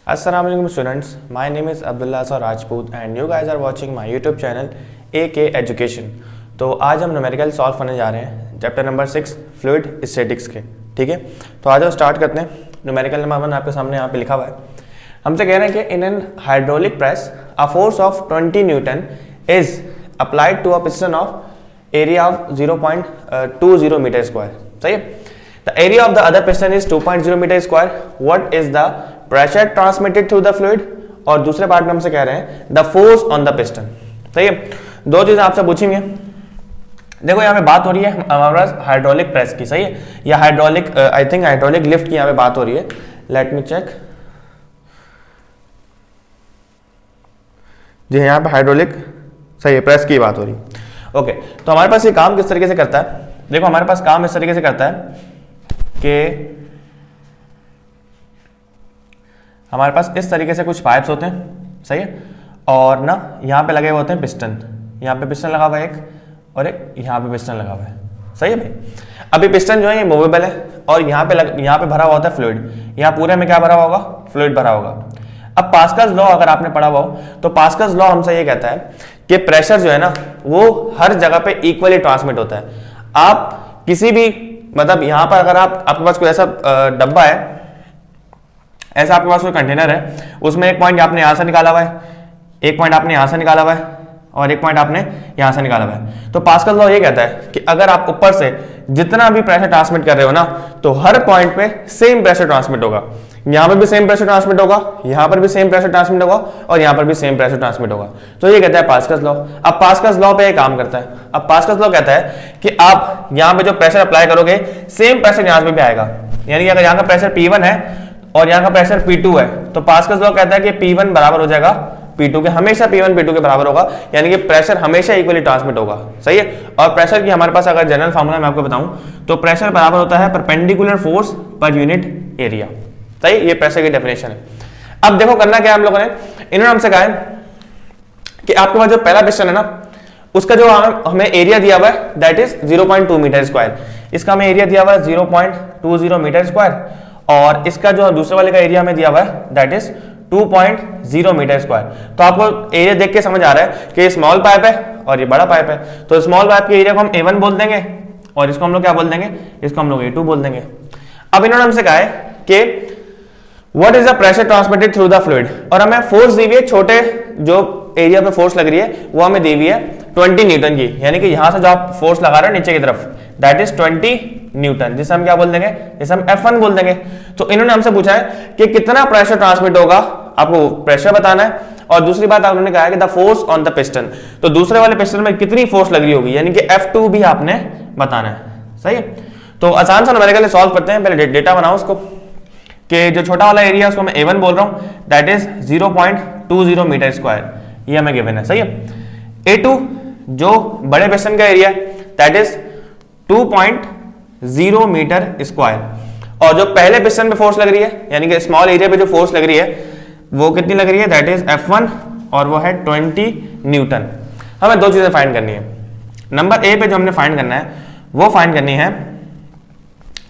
Assalamu alaikum students, my name is Abdullah Sir Rajput and you guys are watching my YouTube channel AK Education। तो आज हम numerical solve करने जा रहे हैं चैप्टर नंबर 6 फ्लूइड स्टैटिक्स के। ठीक है, तो आज हम स्टार्ट करते हैं। न्यूमेरिकल नंबर 1 आपके सामने यहाँ पे लिखा हुआ है। हमसे कह रहे हैं कि in an hydraulic press a force of 20 newton is applied to a piston of area of 0.20 metre square. सही है, the area of the other piston is 2.0 metre square. What is the pressure transmitted through the fluid, और दूसरे part में हमसे कह रहे हैं the force on the piston. सही है, दो चीजें आपसे पूछी हुई हैं। देखो यहाँ पे बात हो रही है हमारे पास हाइड्रोलिक प्रेस की। सही है, या hydraulic I think hydraulic lift की यहाँ पे बात हो रही है। Let me check. जी यहाँ पे हाइड्रोलिक सही है, प्रेस की बात हो रही है। ओके, तो हमारे पास ये काम किस तरीके से करता है। देखो हमारे पास काम इस तरीके से करता है कि हमारे पास इस तरीके से कुछ पाइप्स होते हैं। सही है, और ना यहाँ पे लगे हुए होते हैं पिस्टन। यहाँ पे पिस्टन लगा हुआ है एक, और एक यहाँ पे पिस्टन लगा हुआ है। सही है भाई, अभी पिस्टन जो है ये मूवेबल है, और यहाँ पे भरा हुआ होता है फ्लूइड। यहाँ पूरे में क्या भरा होगा, फ्लूइड भरा होगा। अब पास्कल्स लॉ अगर आपने पढ़ा हुआ हो तो पास्कल्स लॉ हमसे ये कहता है कि प्रेशर जो है ना वो हर जगह पे इक्वली ट्रांसमिट होता है। आप किसी भी मतलब यहाँ पर अगर आपके पास कोई ऐसा डब्बा है, ऐसा आपके पास कोई कंटेनर है, उसमें एक पॉइंट आपने यहाँ से निकाला हुआ है, एक पॉइंट आपने यहाँ से निकाला हुआ है, और एक पॉइंट आपने यहाँ से निकाला हुआ है। तो पास्कल लॉ ये कहता है कि अगर आप ऊपर से जितना भी प्रेशर ट्रांसमिट कर रहे हो ना, तो हर पॉइंट पे सेम प्रेशर ट्रांसमिट होगा। यहाँ पर भी सेम प्रेशर ट्रांसमिट होगा, यहाँ पर भी सेम प्रेशर ट्रांसमिट होगा, और यहाँ पर भी सेम प्रेशर ट्रांसमिट होगा। तो ये कहता है पास्कल्स लॉ। अब पास्कल्स लॉ पे ये काम करता है। अब पास्कल्स लॉ कहता है कि आप यहाँ पे जो प्रेशर अप्लाई करोगे सेम प्रेशर यहाँ पे भी आएगा। यानी कि अगर यहाँ का प्रेशर P1 है और यहाँ का प्रेशर P2 है, तो पास्कल्स लॉ कहता है कि P1 बराबर हो जाएगा P2 के, हमेशा P1 P2 के बराबर होगा। यानी कि प्रेशर हमेशा इक्वली ट्रांसमिट होगा। सही है, और प्रेशर की हमारे पास अगर जनरल फार्मूला मैं आपको बताऊं तो प्रेशर बराबर होता है perpendicular force per unit area. सही, ये प्रेशर की डेफिनेशन है। अब देखो करना क्या है हम लोगों ने, इन्होंने हमसे कहा है कि आपके पास जो पहला पिस्टन है ना, उसका जो हमें एरिया दिया हुआ है दैट इज 0.2 मीटर स्क्वायर। इसका हमें एरिया दिया हुआ है 0.20 मीटर स्क्वायर, और इसका जो दूसरे वाले का एरिया हमें दिया हुआ है दैट इज 2.0 मीटर स्क्वायर। तो आपको एरिया देख के समझ आ रहा है कि ये स्मॉल पाइप है और ये बड़ा पाइप है। तो स्मॉल पाइप के एरिया को हम A1 बोल देंगे, और इसको हम लोग क्या बोल देंगे, इसको हम लोग A2 बोल देंगे। अब इन्होंने हमसे कहा है कि what is the pressure transmitted through the fluid, और हमें फोर्स दी हुई है, छोटे जो एरिया पे फोर्स लग रही है वो हमें दी हुई है 20 न्यूटन की। यानी कि यहां से जो आप फोर्स लगा रहे हो नीचे की तरफ दैट इज 20 न्यूटन, जिसे हम क्या बोल देंगे, जिसे हम F1 बोल देंगे। तो इन्होंने हमसे पूछा है कि कितना प्रेशर ट्रांसमिट होगा, आपको प्रेशर बताना है, और दूसरी बात उन्होंने कहा है कि the force on the piston, तो दूसरे वाले पिस्टन में कितनी फोर्स लग रही होगी, यानी कि F2 भी आपने बताना है। सही है, तो आसान सा न्यूमेरिकल सॉल्व करते हैं। पहले डेटा बनाओ उसको, कि जो छोटा वाला एरिया उसको मैं A1 बोल रहा हूं दैट इज 0.20 मीटर स्क्वायर, ये हमें गिवन है। सही है, A2 जो बड़े पिस्टन का area that is 2.0 metre square, और जो पहले पिस्टन पे फोर्स लग रही है यानी कि स्मॉल एरिया पे जो फोर्स लग रही है वो कितनी लग रही है, दैट इज F1, और वो है 20 न्यूटन। हमें दो चीजें फाइंड करनी है। नंबर ए पे जो हमने फाइंड करना है वो फाइंड करनी है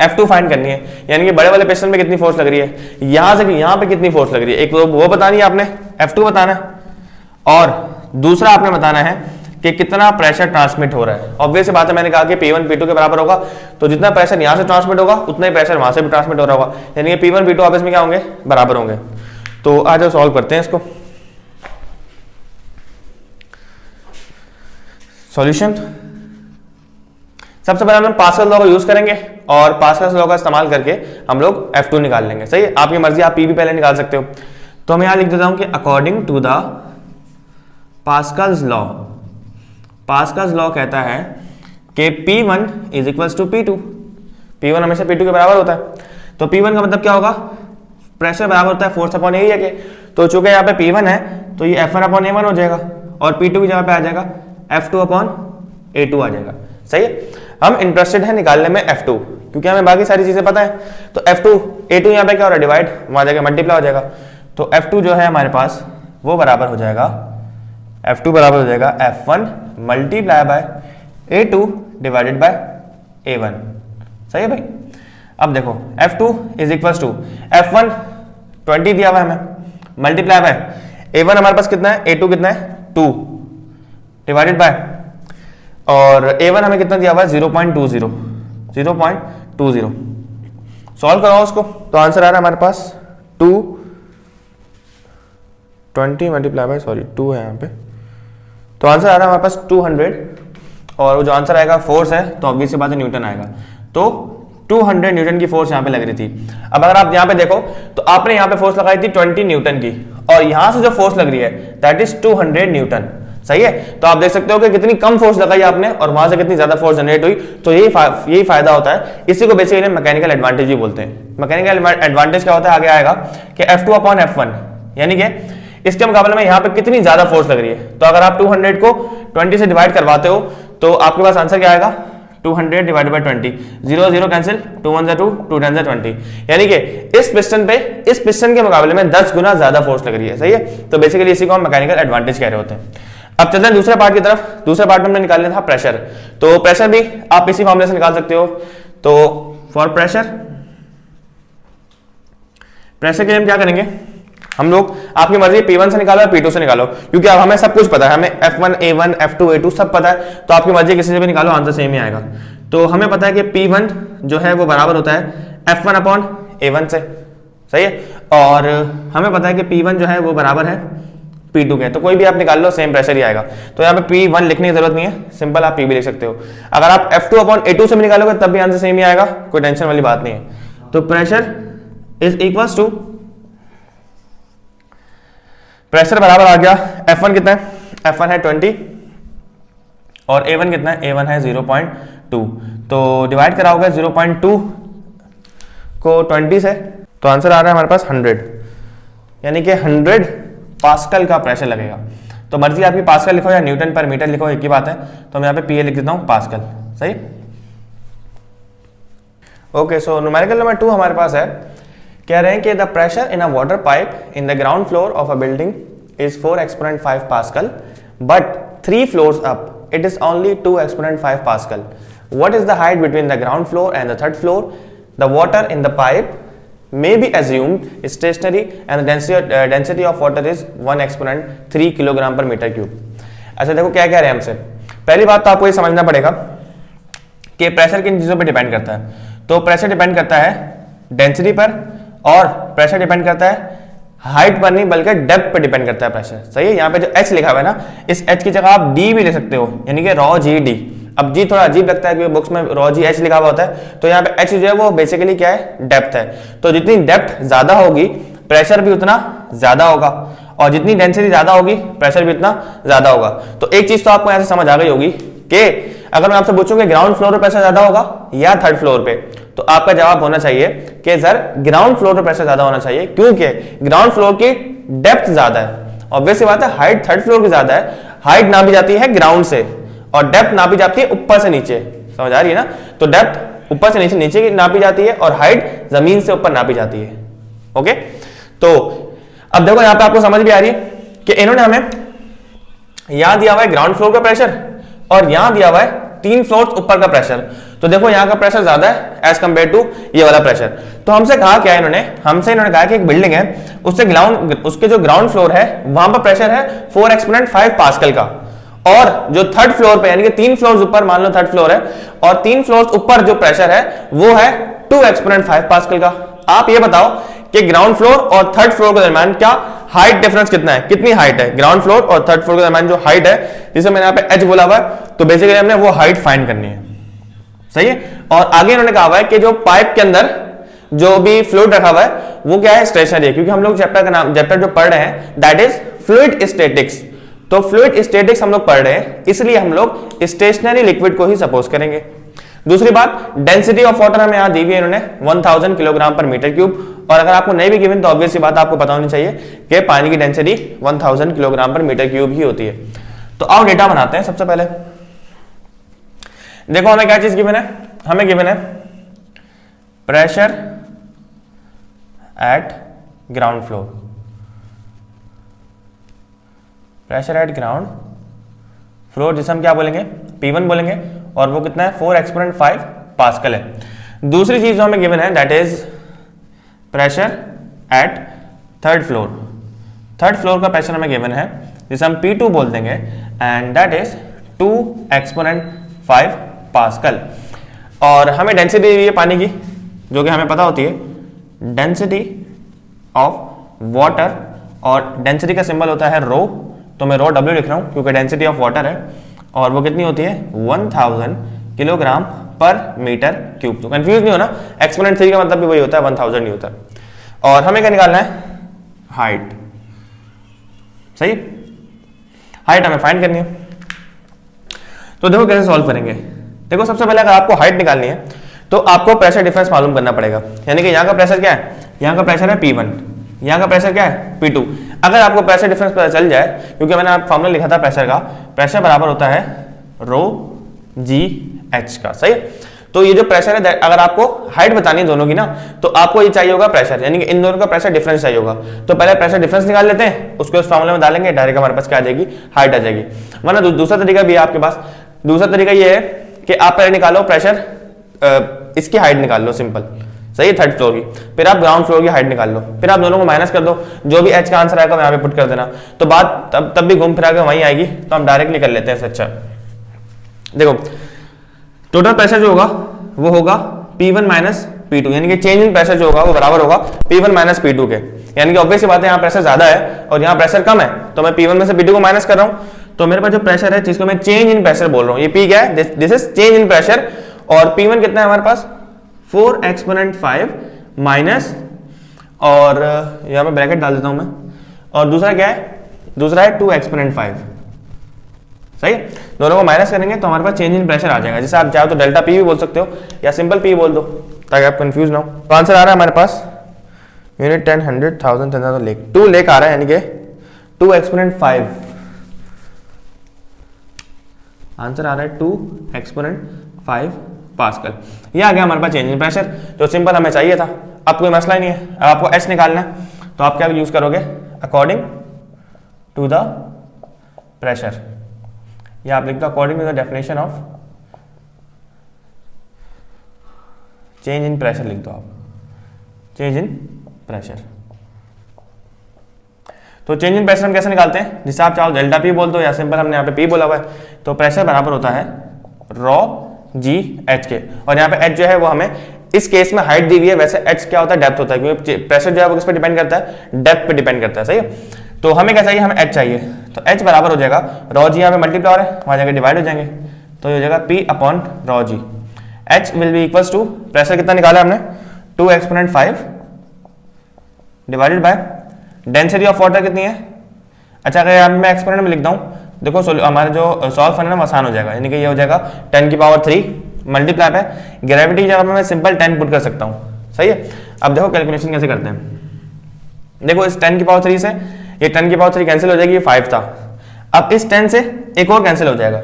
F2 फाइंड करनी है, यानी कि बड़े वाले पिस्टन पे कितनी फोर्स लग रही है, यहां से यहां पे कितनी फोर्स लग रही है। एक वो बतानी है आपने, F2 बताना है, और दूसरा आपने बताना है कि कितना प्रेशर ट्रांसमिट हो रहा है। ऑब्वियस बात है, मैंने कहा कि P1 P2 के बराबर होगा, तो जितना प्रेशर यहां से ट्रांसमिट होगा उतना ही प्रेशर वहां से भी ट्रांसमिट हो रहा होगा, यानी कि P1 P2 आपस में क्या होंगे, बराबर होंगे। तो आज हम सॉल्व करते हैं इसको। सॉल्यूशन, सबसे पहले हम पास्कल लॉ को यूज करेंगे, और पास्कल लॉ का इस्तेमाल करके हम लोग F2 निकाल लेंगे। सही है, आपकी मर्जी, आप P भी पहले निकाल सकते हो। तो मैं यहां लिख देता हूं कि according to the Pascal's law, Pascal's law कहता है कि P1 is equals to P2, P1 हमेशा P2 के बराबर होता है। तो P1 का मतलब क्या होगा, प्रेशर बराबर होता है फोर्स अपॉन एरिया के। तो चूंकि यहाँ पे P1 है तो ये F1 अपॉन A1 हो जाएगा, और P2 की जगह पे आ जाएगा F2 अपॉन A2 आ जाएगा। सही है, हम इंटरेस्टेड है निकालने में F2, क्योंकि हमें बाकी सारी चीजें पता है। तो F2 A2 यहाँ पे क्या हो रहा है, डिवाइड, वहां जाके मल्टीप्लाई हो जाएगा। तो F2 जो है हमारे पास वो बराबर हो जाएगा, F2 बराबर हो जाएगा F1 multiply by A2 divided by A1। सही है भाई। अब देखो F2 is equal to F1 20 दिया हुआ है हमें, मल्टीप्लाई बाय A1 हमारे पास कितना है, A2 कितना है 2 डिवाइडेड बाय, और A1 हमें कितना दिया हुआ है 0.20 0.20। सॉल्व कराओ उसको तो आंसर आ रहा है हमारे पास 220 मल्टीप्लाई बाय 2 है यहाँ पे, तो आंसर आ रहा है हमारे पास 200, और वो जो आंसर आएगा फोर्स है तो ऑब्वियस सी बात है न्यूटन आएगा, तो 200 न्यूटन की फोर्स यहाँ पे लग रही थी। अब अगर आप यहाँ पे देखो तो आपने यहाँ पे फोर्स लगाई थी 20 न्यूटन की, और यहाँ से जो फोर्स लग रही है दैट इज 200 न्यूटन, सही है। तो आप देख सकते हो कि कितनी कम फोर्स लगाई आपने और वहां से कितनी ज्यादा फोर्स जनरेट हुई, तो यही फायदा होता है। इसी को बेसिकली मैकेनिकल एडवांटेज भी बोलते हैं। मैकेनिकल एडवांटेज क्या होता है, आगे आएगा कि F2/F1, यानी कि इसके मुकाबले में यहाँ पे कितनी ज्यादा फोर्स लग रही है। तो अगर आप 200 को 20 से डिवाइड करवाते हो तो आपके पास आंसर क्या आएगा 200 डिवाइडेड बाय 20, 0 0 कैंसिल, 2 1 2 2 10 20, यानी कि इस पिस्टन के मुकाबले में 10 गुना ज्यादा फोर्स लग रही है, सही है। तो बेसिकली इसी को हम मैकेनिकल एडवांटेज कह रहे होते हैं। अब चलते हैं दूसरे पार्ट की तरफ। दूसरे पार्ट में हमने निकालना था प्रेशर, तो प्रेशर भी आप इसी फॉर्मूले से निकाल सकते हो। तो फॉर प्रेशर के लिए हम क्या करेंगे, हम लोग आपकी मर्जी P1 से निकालो या P2 से निकालो, क्योंकि अब हमें सब कुछ पता है, हमें F1 A1 F2 A2 सब पता है, तो आपकी मर्जी किसी से भी निकालो आंसर सेम ही आएगा। तो हमें पता है कि P1 जो है वो बराबर होता है F1/A1 से, सही है, और हमें पता है कि P1 जो है वो बराबर है P2 के, तो कोई भी आप निकाल लो सेम प्रेशर ही आएगा। तो यहाँ पे P1 लिखने की जरूरत नहीं है, सिंपल आप P भी लिख सकते हो। अगर आप F2/A2 से भी निकालोगे तब भी आंसर सेम ही आएगा, कोई टेंशन वाली बात नहीं है। तो pressure is equals to, pressure बराबर आ गया F1 कितना है, F1 है 20 और A1 कितना है, A1 है 0.2, तो डिवाइड कराओगे 0.2 को 20 से, तो आंसर आ रहा है हमारे पास 100, यानी कि 100 पास्कल का प्रेशर लगेगा। तो मर्जी आपकी पास्कल लिखो या न्यूटन पर मीटर लिखो, एक ही बात है। तो मैं यहाँ पे PA लिख देता हूँ पास्कल, सही। ओके, सो न्यूमेरिकल नंबर 2 हमारे पास है, कह रहे हैं कि the pressure in a water pipe in the ground floor of a building is 4 exponent5 pascal, but 3 floors up it is only 2 exponent5 pascal. What is the height between the ground floor and the third floor? The water in the pipe may be assumed stationary and the density of water is 1 exponent 3 kilogram पर metre cube. अच्छा देखो क्या कह रहे हैं हमसे। पहली बात तो आपको ये समझना पड़ेगा कि प्रेशर किन चीज़ों पे डिपेंड करता है। तो प्रेशर डिपेंड करता है डेंसिटी पर, और प्रेशर डिपेंड करता है हाइट पर नहीं बल्कि डेप्थ पर डिपेंड करता है प्रेशर, सही है। यहाँ पे जो H लिखा हुआ है ना, इस H की जगह आप D भी ले सकते हो, यानी कि रॉ जी डी। अब जी थोड़ा अजीब लगता है क्योंकि बुक्स में रॉ जी H लिखा हुआ होता है, तो यहाँ पे H जो है वो बेसिकली क्या है, डेप्थ है। तो जितनी डेप्थ ज्यादा होगी प्रेशर भी उतना ज्यादा होगा, और जितनी डेंसिटी ज्यादा होगी प्रेशर भी उतना ज्यादा होगा। तो एक चीज तो आपको यहाँ से समझ आ गई होगी कि अगर मैं आपसे पूछूं कि ग्राउंड फ्लोर पर प्रेशर ज्यादा होगा या थर्ड फ्लोर पे, तो आपका जवाब होना चाहिए कि सर ग्राउंड फ्लोर पर प्रेशर ज्यादा होना चाहिए, क्योंकि ग्राउंड फ्लोर की डेप्थ ज्यादा है। ऑब्वियस सी बात है, हाइट थर्ड फ्लोर की ज्यादा है, हाइट नापी जाती है ग्राउंड से और डेप्थ नापी जाती है ऊपर से नीचे, समझ आ रही है ना। तो डेप्थ ऊपर से नीचे नीचे की नापी जाती है और हाइट जमीन से ऊपर नापी जाती है। ओके, तो अब देखो यहाँ पे आपको समझ भी आ रही है कि इन्होंने हमें यहां दिया हुआ है ग्राउंड फ्लोर का प्रेशर और यहां दिया हुआ है 3 फ्लोर ऊपर का प्रेशर। तो देखो यहाँ का प्रेशर ज्यादा है एज कंपेयर टू ये वाला प्रेशर। तो हमसे कहा क्या है इन्होंने कहा कि एक बिल्डिंग है, उसके जो ग्राउंड फ्लोर है वहां पर प्रेशर है 4 exponent5 पास्कल का, और जो थर्ड फ्लोर पे यानी कि 3 फ्लोर्स ऊपर, मान लो थर्ड फ्लोर है और 3 फ्लोर्स ऊपर जो प्रेशर है वो है 2 exponent5 पास्कल का। आप ये बताओ कि ग्राउंड फ्लोर और थर्ड फ्लोर के दरमियान क्या हाइट डिफरेंस कितना है, कितनी हाइट है ग्राउंड फ्लोर और थर्ड फ्लोर के दरमियान जो हाइट है, जिसे मैंने यहाँ पे H बोला हुआ है, तो बेसिकली हमने वो हाइट फाइंड करनी है, सही है। और आगे इन्होंने कहा हुआ है कि जो पाइप के अंदर जो भी फ्लूइड रखा हुआ है वो क्या है, स्टेशनरी है, क्योंकि हम लोग चैप्टर जो पढ़ रहे हैं दैट इज फ्लूइड स्टैटिक्स। तो फ्लूइड स्टैटिक्स हम लोग पढ़ रहे हैं, इसलिए हम लोग स्टेशनरी लिक्विड को ही सपोज करेंगे। दूसरी बात, डेंसिटी ऑफ वाटर हमें यहाँ दी हुई है इन्होंने 1000 किलोग्राम पर मीटर क्यूब, और अगर आपको नहीं भी गिवन तो ऑब्वियस सी बात आपको पता होनी चाहिए कि पानी की डेंसिटी 1000 किलोग्राम पर मीटर क्यूब ही होती है। तो आओ डेटा बनाते हैं। सबसे पहले देखो हमें क्या चीज गिवन है, हमें गिवन है pressure at ground floor, pressure at ground floor जिसे हम क्या बोलेंगे, P1 बोलेंगे, और वो कितना है 4 exponent5 पास्कल है। दूसरी चीज जो हमें गिवन है that is pressure at third floor, third floor का प्रेशर हमें गिवन है जिसे हम P2 बोल देंगे and that is 2 exponent 5 pascal. और हमें डेंसिटी दी हुई है पानी की जो कि हमें पता होती है डेंसिटी ऑफ वाटर, और डेंसिटी का सिंबल होता है रो, तो मैं रो W लिख रहा हूँ क्योंकि डेंसिटी ऑफ वाटर है और वो कितनी होती है 1000 किलोग्राम पर मीटर क्यूब। तो कंफ्यूज नहीं होना, एक्सपोनेंट 3 का मतलब भी वही होता है 1000 नहीं होता। और हमें क्या निकालना है हाइट, सही, हाइट हमें फाइंड करनी है। तो देखो कैसे सॉल्व करेंगे। देखो सबसे पहले अगर आपको हाइट निकालनी है तो आपको प्रेशर डिफरेंस मालूम करना पड़ेगा, यानी कि यहाँ का प्रेशर क्या है, यहाँ का प्रेशर है P1, यहाँ का प्रेशर क्या है P2। अगर आपको प्रेशर डिफरेंस पता चल जाए, क्योंकि मैंने आप फॉर्मूला लिखा था प्रेशर का, प्रेशर बराबर होता है रो जी एच का, सही। तो ये जो प्रेशर है, अगर आपको हाइट बतानी है दोनों की ना, तो आपको ये चाहिए होगा प्रेशर, यानी कि इन दोनों का प्रेशर डिफरेंस चाहिए होगा। तो पहले प्रेशर डिफरेंस निकाल लेते हैं, उसको इस फॉर्मूले में डालेंगे, डायरेक्ट हमारे पास क्या आ जाएगी, हाइट आ जाएगी। वरना दूसरा तरीका भी है आपके पास। दूसरा तरीका ये है कि आप पहले निकालो प्रेशर, इसकी हाइट निकाल लो सिंपल, सही है, थर्ड फ्लोर की, फिर आप ग्राउंड फ्लोर की हाइट निकाल लो, फिर आप दोनों को माइनस कर दो, जो भी एच का आंसर आएगा वहां पे पुट कर देना, तो बात तब भी घूम फिरा के वहीं आएगी। तो हम डायरेक्टली कर लेते हैं इससे अच्छा। देखो टोटल प्रेशर जो होगा वो होगा P1 माइनस P2, यानी कि चेंज इन प्रेशर जो होगा वो बराबर होगा P1 माइनस P2 के। यानी कि ऑब्वियस सी बात है, यहाँ प्रेशर ज्यादा है और यहाँ प्रेशर कम है, तो मैं P1 में से P2 को माइनस कर रहा हूँ। तो मेरे पास जो प्रेशर है जिसको मैं चेंज इन प्रेशर बोल रहा हूँ, ये P क्या है, this is change in pressure. और P1 कितना है हमारे पास 4 एक्सपोनेंट 5 माइनस, और यहाँ मैं ब्रैकेट डाल देता हूँ मैं, और दूसरा क्या है, दूसरा है 2 एक्सपोनेंट 5, सही। दोनों को माइनस करेंगे तो हमारे पास चेंज इन प्रेशर आ जाएगा, जैसे आप चाहो तो डेल्टा P भी बोल सकते हो या सिंपल P बोल दो ताकि आप कंफ्यूज ना हो। तो आंसर आ रहा है हमारे पास यूनिट 10, 100, 1000, 10,000 लेक 2 लेक आ रहा है, यानी कि 2 एक्सपोनेंट 5। आंसर आ रहा है 2 एक्सपोनेंट 5 पास्कल। ये आ गया हमारे पास चेंज इन प्रेशर, जो सिंपल हमें चाहिए था। अब कोई मसला ही नहीं है। अब आपको एच निकालना है तो आप क्या यूज करोगे, अकॉर्डिंग टू द प्रेशर, या आप लिख दो according to the definition of change in pressure, लिख दो आप चेंज इन प्रेशर। तो चेंज इन प्रेशर हम कैसे निकालते हैं, जिससे आप चाहो डेल्टा P बोल दो या सिंपल हमने यहाँ पे P बोला हुआ है। तो प्रेशर बराबर होता है रॉ जी एच के, और यहाँ पे एच जो है वो हमें इस केस में हाइट दी हुई है, वैसे एच क्या होता है, डेप्थ होता है, क्योंकि प्रेशर जो है वो किस पे डिपेंड करता है, डेप्थ पे डिपेंड करता है, सही है। तो हमें क्या चाहिए, हमें एच चाहिए, तो एच बराबर हो जाएगा रॉ जी, यहाँ पे मल्टीप्लाई है, वहां जाकर डिवाइड हो जाएंगे, तो ये हो जाएगा P upon rho g. H will be equals to, pressure कितना निकाला हमने 2 exponent 5 divided by density of water कितनी है। अच्छा अगर यहाँ मैं एक्सपोनेंट में लिख दूं, देखो हमारे जो सॉल्व करना है आसान हो जाएगा, यानी कि ये हो जाएगा 10 की पावर 3 मल्टीप्लाई पे ग्रेविटी की जगह पे मैं सिंपल 10 पुट कर सकता हूँ, सही है। अब देखो कैलकुलेशन कैसे करते हैं। देखो इस 10 की पावर 3 से ये 10 की पावर 3 कैंसिल हो जाएगी, ये 5 था। अब इस 10 से एक और कैंसिल हो जाएगा,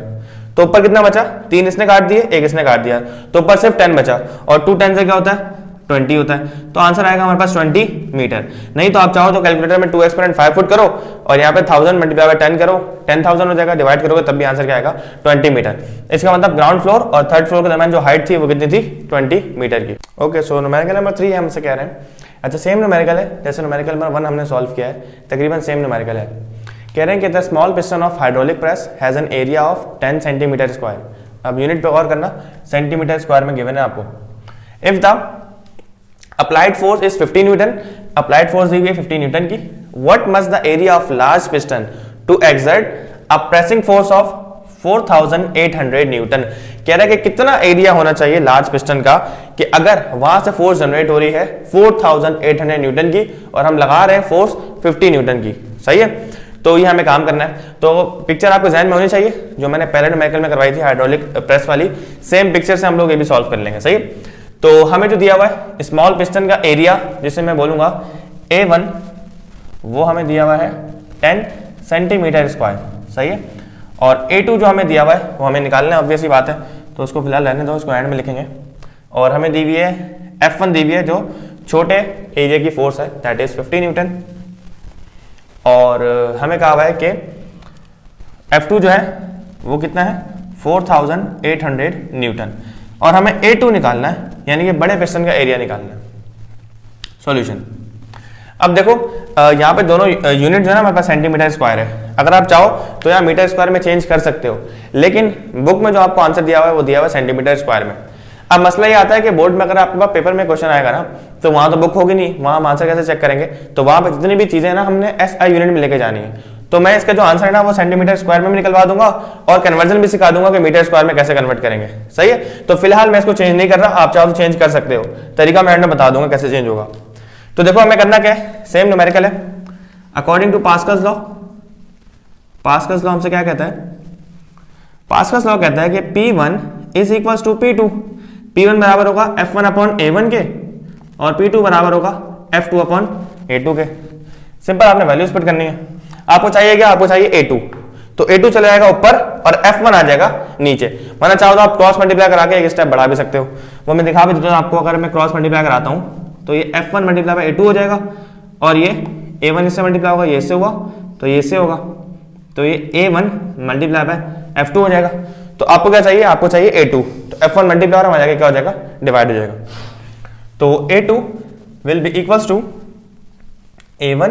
तो ऊपर कितना बचा, 3 इसने काट दिए, एक इसने काट दिया, तो ऊपर सिर्फ 10 बचा, और 2 10 से क्या होता है 20 होता है। तो आंसर आएगा हमारे पास 20 मीटर। नहीं तो आप चाहो तो कैलकुलेटर में 2 एक्सपोनेंट 5 फुट करो और यहाँ पे 1000 मल्टीप्लाई बाय 10 करो, 10,000 हो जाएगा, डिवाइड करोगे तब भी आंसर क्या आएगा 20 मीटर। इसका मतलब ग्राउंड फ्लोर और थर्ड फ्लोर के दरमियान जो हाइट थी वो कितनी थी 20 मीटर की। ओके, सो न्यूमेरिकल नंबर 3 हमसे कह रहे हैं, अच्छा सेम न्यूमेरिकल है जैसे न्यूमेरिकल नंबर 1 हमने सॉल्व किया है, तकरीबन सेम न्यूमेरिकल है। कह रहे हैं कि the small piston of hydraulic press has an area of 10 centimetre square. अब यूनिट पे गौर करना, सेंटीमीटर स्क्वायर में गिवन है आपको। If the applied force is 50 newton, applied force दी हुई है 50 न्यूटन की, what must the area of large piston to exert a pressing force of 4800 newton. कह रहा है कि कितना एरिया होना चाहिए लार्ज पिस्टन का कि अगर वहां से फोर्स जनरेट हो रही है 4800 न्यूटन की और हम लगा रहे हैं फोर्स 50 न्यूटन की, सही है। तो ये हमें काम करना है। तो पिक्चर आपको ध्यान में होनी चाहिए, जो मैंने पहले न्यूमेरिकल में करवाई थी हाइड्रोलिक प्रेस वाली, सेम पिक्चर से हम लोग ये भी सॉल्व कर लेंगे, सही है। तो हमें जो दिया हुआ है स्मॉल पिस्टन का एरिया, जिसे मैं बोलूंगा A1, वो हमें दिया हुआ है 10 सेंटीमीटर स्क्वायर, सही है। और A2 जो हमें दिया हुआ है वो हमें निकालना है, ऑब्वियस ही बात है, तो उसको फिलहाल रहने दो, उसको एंड में लिखेंगे। और हमें दी हुई है F1 दी हुई है, जो छोटे एरिया की फोर्स है, दैट इज 50 न्यूटन। और हमें कहा हुआ है कि F2 जो है वो कितना है 4800 न्यूटन, और हमें A2 निकालना है, यानी कि बड़े पिस्टन का एरिया निकालना है। सॉल्यूशन, अब देखो यहाँ पे दोनों यूनिट जो है ना हमारे पास सेंटीमीटर स्क्वायर है, अगर आप चाहो तो यहाँ मीटर स्क्वायर में चेंज कर सकते हो, लेकिन बुक में जो आपको आंसर दिया हुआ है वो दिया हुआ है सेंटीमीटर स्क्वायर में। अब मसला ये आता है कि बोर्ड में अगर आपके पास पेपर में क्वेश्चन आएगा ना, तो वहां तो बुक होगी नहीं, वहां हम आंसर कैसे चेक करेंगे, तो वहां पे जितनी भी चीजें ना हमने SI यूनिट में लेके जानी है। तो मैं इसका जो आंसर है ना वो सेंटीमीटर स्क्वायर में भी निकलवा दूंगा और कन्वर्जन भी सिखा दूंगा कि मीटर स्क्वायर में कैसे कन्वर्ट करेंगे। सही है, तो फिलहाल मैं इसको चेंज नहीं कर रहा, आप चाहो तो चेंज कर सकते हो, तरीका मैं बता दूंगा कैसे चेंज होगा। तो देखो हमें करना क्या है, सेम न्यूमेरिकल है according to Pascal's law. Pascal's law हमसे क्या कहता है, पास्कल्स लॉ कहता है कि P1 is equal to P2। P1 बराबर होगा F1 अपॉन A1 के और P2 बराबर होगा F2 अपॉन A2 के। सिंपल, आपने वैल्यूज पुट करनी है। आपको चाहिए क्या, आपको चाहिए A2, तो A2 चला जाएगा ऊपर और F1 आ जाएगा नीचे। वरना चाहो तो आप क्रॉस मल्टीप्लाई करा के एक स्टेप बढ़ा भी सकते हो, वो मैं दिखा भी देता हूं आपको। अगर मैं क्रॉस मल्टीप्लाई कराता हूं तो ये F1 मल्टीप्लाई बाय A2 हो जाएगा और ये A1 इससे मल्टीप्लाई होगा, ये इससे हुआ तो ये इससे होगा, तो ये A1 मल्टीप्लाई बाय F2 हो जाएगा। तो आपको क्या चाहिए, आपको चाहिए A2, तो F1 मल्टीप्लाई हो जाएगा, क्या हो जाएगा, डिवाइड हो जाएगा। तो A2 will be equals to A1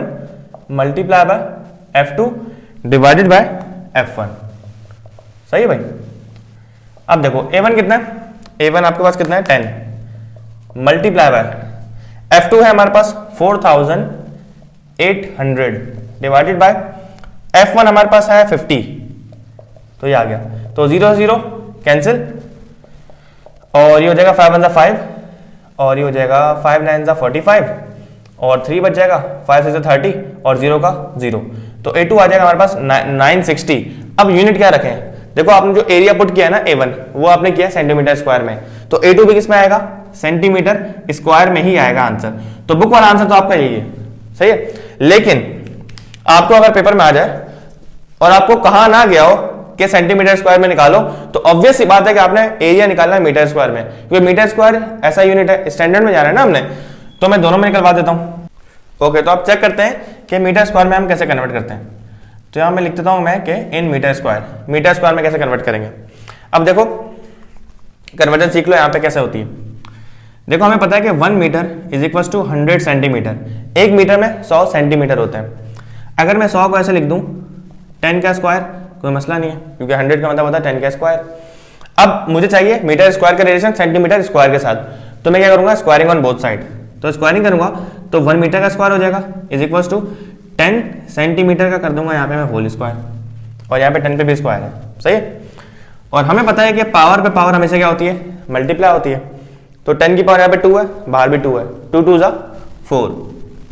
multiply by F2 divided by F1। सही है भाई। अब देखो A1 कितना है, A1 आपके पास कितना है 10 मल्टीप्लाई बाय F2 है हमारे पास 4800 डिवाइडेड बाय F1 हमारे पास है 50, तो ये आ गया। तो 0 0 कैंसिल और ये हो जाएगा 5 1 5 और ये हो जाएगा 5 9 45 और 3 बच जाएगा, 5 6 30 और 0 का 0, तो A2 आ जाएगा हमारे पास 960। अब यूनिट क्या रखें, देखो आपने जो एरिया पुट किया है ना A1 वो आपने किया सेंटीमीटर स्क्वायर में, तो A2 भी किस में आएगा, सेंटीमीटर स्क्वायर में ही आएगा आंसर। तो बुक वाला आंसर तो आपका यही है। सही है, लेकिन आपको अगर पेपर में आ जाए और आपको कहा ना गया हो कि सेंटीमीटर स्क्वायर में निकालो, तो ऑब्वियस सी बात है कि आपने एरिया निकालना है मीटर स्क्वायर में, क्योंकि मीटर स्क्वायर ऐसा यूनिट है, स्टैंडर्ड में जा रहा है ना हमने, तो मैं दोनों में निकलवा देता हूं। ओके, तो आप चेक करते हैं कि मीटर स्क्वायर में हम कैसे कन्वर्ट करते हैं। तो यहां मैं लिख देता हूं मैं कि इन मीटर स्क्वायर में कैसे कन्वर्ट करेंगे। अब देखो कन्वर्जन सीख लो यहां पे कैसे होती है। देखो हमें पता है कि 1 metre is equal to 100 centimetre, 1 metre में 100 सेंटीमीटर होते हैं। अगर मैं 100 को ऐसे लिख दूं 10 का स्क्वायर, कोई मसला नहीं है, क्योंकि 100 का मतलब होता है 10 का स्क्वायर। अब मुझे चाहिए मीटर स्क्वायर का रिलेशन सेंटीमीटर स्क्वायर के साथ, तो मैं क्या करूंगा, स्क्वायरिंग ऑन बोथ साइड। तो स्क्वायरिंग करूंगा तो 1 मीटर का स्क्वायर हो जाएगा इज इक्वल टू 10 सेंटीमीटर का कर दूंगा यहाँ पे मैं होल स्क्वायर, और यहाँ पे 10 पे भी स्क्वायर है। सही है, और हमें पता है कि पावर पे पावर हमेशा क्या होती है, मल्टीप्लाई होती है। तो 10 की पावर यहाँ पे 2 है, बाहर भी 2 है, 2 2 जा 4,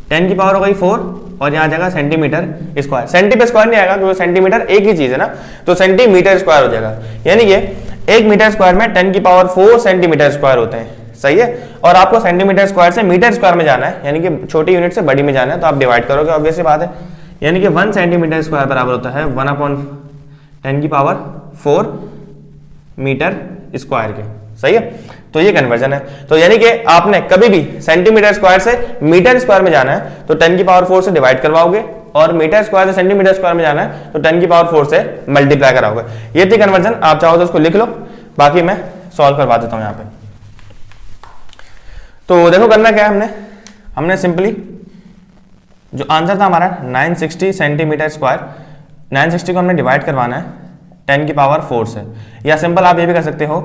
10 की पावर हो गई 4 और यहाँ जाएगा सेंटीमीटर स्क्वायर। सेंटी पे स्क्वायर नहीं आएगा क्योंकि सेंटीमीटर एक ही चीज है ना, तो सेंटीमीटर स्क्वायर हो जाएगा। यानी कि 1 मीटर स्क्वायर में 10 की पावर 4 सेंटीमीटर स्क्वायर होते हैं। सही है, और आपको सेंटीमीटर स्क्वायर से मीटर स्क्वायर में जाना है, यानी कि छोटी यूनिट से बड़ी में जाना है, तो आप डिवाइड करोगे, ऑब्वियस सी बात है। यानी कि 1 सेंटीमीटर स्क्वायर बराबर होता है 1/10 की पावर 4 मीटर स्क्वायर के। सही है, तो ये कन्वर्जन है। तो यानी कि आपने कभी भी सेंटीमीटर स्क्वायर से मीटर स्क्वायर में जाना है तो 10 की पावर 4 से डिवाइड करवाओगे, और मीटर स्क्वायर से सेंटीमीटर स्क्वायर में जाना है तो 10 की पावर 4 से मल्टीप्लाई कराओगे। ये थी कन्वर्जन। आप चाहो तो उसको लिख लो, बाकी मैं सॉल्व करवा देता हूं यहाँ पे। तो देखो करना क्या है, हमने सिंपली जो आंसर था हमारा 960 सेंटीमीटर स्क्वायर, 960 को हमने डिवाइड करवाना है 10 की पावर 4 से, या सिंपल आप ये भी कर सकते हो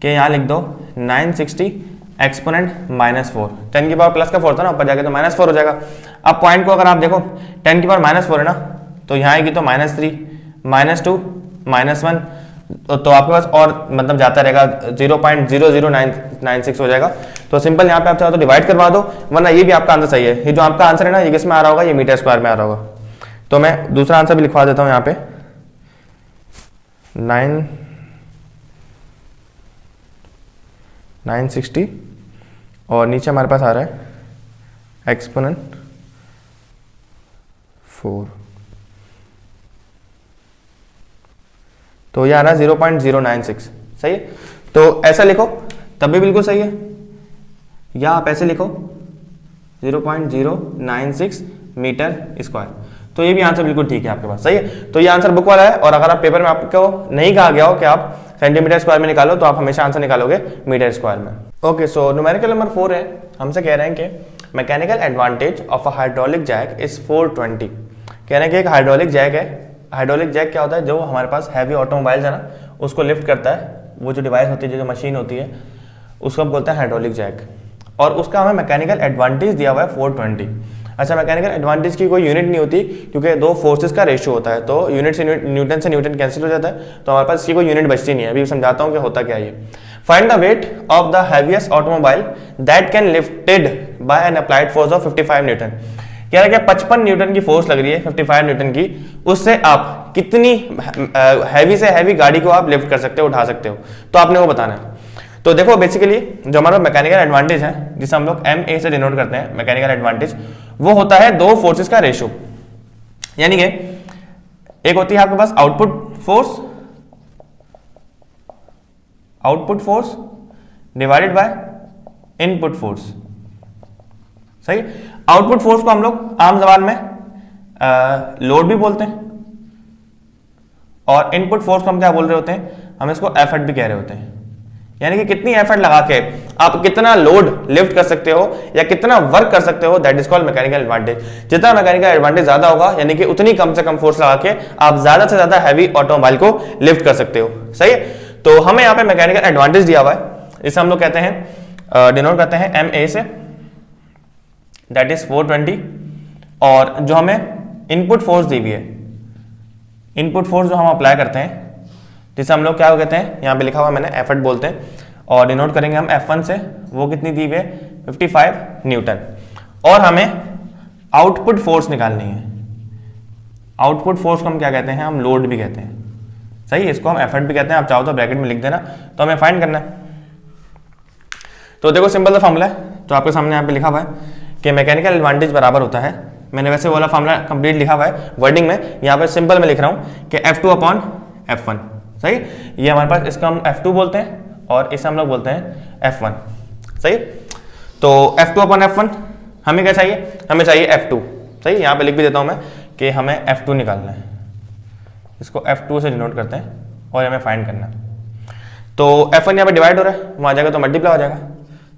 कि यहाँ लिख दो 960 एक्सपोनेंट -4, 10 की पावर प्लस का 4 था ना, ऊपर जाके तो -4 हो जाएगा। अब पॉइंट को अगर आप देखो 10 की पावर -4 है ना, तो यहाँ आएगी तो -3 -2 -1, तो आपके पास और मतलब जाता रहेगा 0.00996 हो जाएगा। तो सिंपल यहाँ पे आप चाहो तो डिवाइड करवा दो, वरना ये भी आपका आंसर सही है। ये जो आपका आंसर है ना, ये किस में आ रहा होगा, ये मीटर स्क्वायर में आ रहा होगा। तो मैं दूसरा आंसर भी लिखवा देता हूँ यहाँ पे 960 और नीचे हमारे पास आ रहा है एक्सपोनेंट 4, तो ये आ रहा है 0.096। सही है, तो ऐसा लिखो तब भी बिल्कुल सही है, या आप ऐसे लिखो 0.096 मीटर स्क्वायर, तो ये भी आंसर बिल्कुल ठीक है आपके पास। सही है, तो ये आंसर बुक वाला है, और अगर आप पेपर में आपको नहीं कहा गया हो कि आप सेंटीमीटर स्क्वायर में निकालो, तो आप हमेशा आंसर निकालोगे मीटर स्क्वायर में। ओके, सो न्यूमेरिकल नंबर 4 है, हमसे कह रहे हैं कि mechanical advantage of a hydraulic jack is 420। कह रहे हैं कि एक हाइड्रोलिक जैक है। हाइड्रोलिक जैक क्या होता है, जो हमारे पास हैवी ऑटोमोबाइल्स है ना उसको लिफ्ट करता है, वो जो डिवाइस होती है, जो मशीन होती है, उसको हम बोलते हैं हाइड्रोलिक जैक, और उसका हमें मैकेनिकल एडवांटेज दिया हुआ है 420। अच्छा, मैकेनिकल एडवांटेज की कोई यूनिट नहीं होती क्योंकि दो फोर्सेस का रेशियो होता है, तो यूनिट से न्यूटन कैंसिल हो जाता है, तो हमारे पास इसकी कोई यूनिट बचती नहीं है। अभी समझाता हूँ कि होता क्या है। Find the weight of the heaviest automobile that can lifted bye N applied force of 55 Newton. कह रहा है कि 55 न्यूटन की फोर्स लग रही है, 55 न्यूटन की, उससे आप कितनी हैवी से हैवी गाड़ी को आप लिफ्ट कर सकते हो, उठा सकते हो, तो आपने वो बताना है। तो देखो बेसिकली जो हमारा मैकेनिकल एडवांटेज है, जिसे हम लोग MA से डिनोट करते हैं, मैकेनिकल एडवांटेज, वो होता है दो फोर्सेस का रेशियो। यानी कि एक होती है आपके पास output force divided by input force. सही। आउटपुट फोर्स को हम लोग आम जबान में लोड भी बोलते हैं, और इनपुट फोर्स को हम क्या बोल रहे होते हैं, हम इसको एफर्ट भी कह रहे होते हैं। यानी कि कितनी एफर्ट लगा के आप कितना लोड लिफ्ट कर सकते हो या कितना वर्क कर सकते हो, that is called mechanical advantage. जितना मैकेनिकल एडवांटेज ज्यादा होगा, यानी कि उतनी कम से कम फोर्स लगा के आप ज्यादा से ज्यादा हैवी ऑटोमोबाइल को लिफ्ट कर सकते हो। सही है। तो हमें यहाँ पे मैकेनिकल एडवांटेज दिया हुआ है, इसे हम लोग कहते हैं, डिनोट करते हैं MA से, दैट इज 420। और जो हमें इनपुट फोर्स दी हुई है, इनपुट फोर्स जो हम अप्लाई करते हैं, जिसे हम लोग क्या कहते हैं, यहाँ पे लिखा हुआ मैंने एफर्ट बोलते हैं, और डिनोट करेंगे हम F1 से, वो कितनी दी हुई है 55 न्यूटन। और हमें आउटपुट फोर्स निकालनी है। आउटपुट फोर्स को हम क्या कहते हैं, हम लोड भी कहते हैं। सही, इसको हम एफर्ट भी कहते हैं, आप चाहो तो ब्रैकेट में लिख देना। तो हमें फाइंड करना है। तो देखो सिंपल सा फॉर्मूला है, तो आपके सामने यहाँ पे लिखा हुआ है कि मैकेनिकल एडवांटेज बराबर होता है, मैंने वैसे वाला फॉर्मूला कंप्लीट लिखा हुआ है वर्डिंग में, यहाँ पे सिंपल में लिख रहा हूँ कि F2 अपॉन F1। सही, ये हमारे पास, इसका हम F2 बोलते हैं और इसे हम लोग बोलते हैं F1। सही, तो F2 अपॉन F1 हमें क्या चाहिए, हमें चाहिए F2। सही, यहाँ पे लिख भी देता हूँ मैं कि हमें F2 निकालना है, इसको F2 से डिनोट करते हैं और हमें फाइंड करना है। तो F1 यहाँ पे डिवाइड हो रहा है, वहाँ जाएगा तो मल्टीप्लाई हो जाएगा,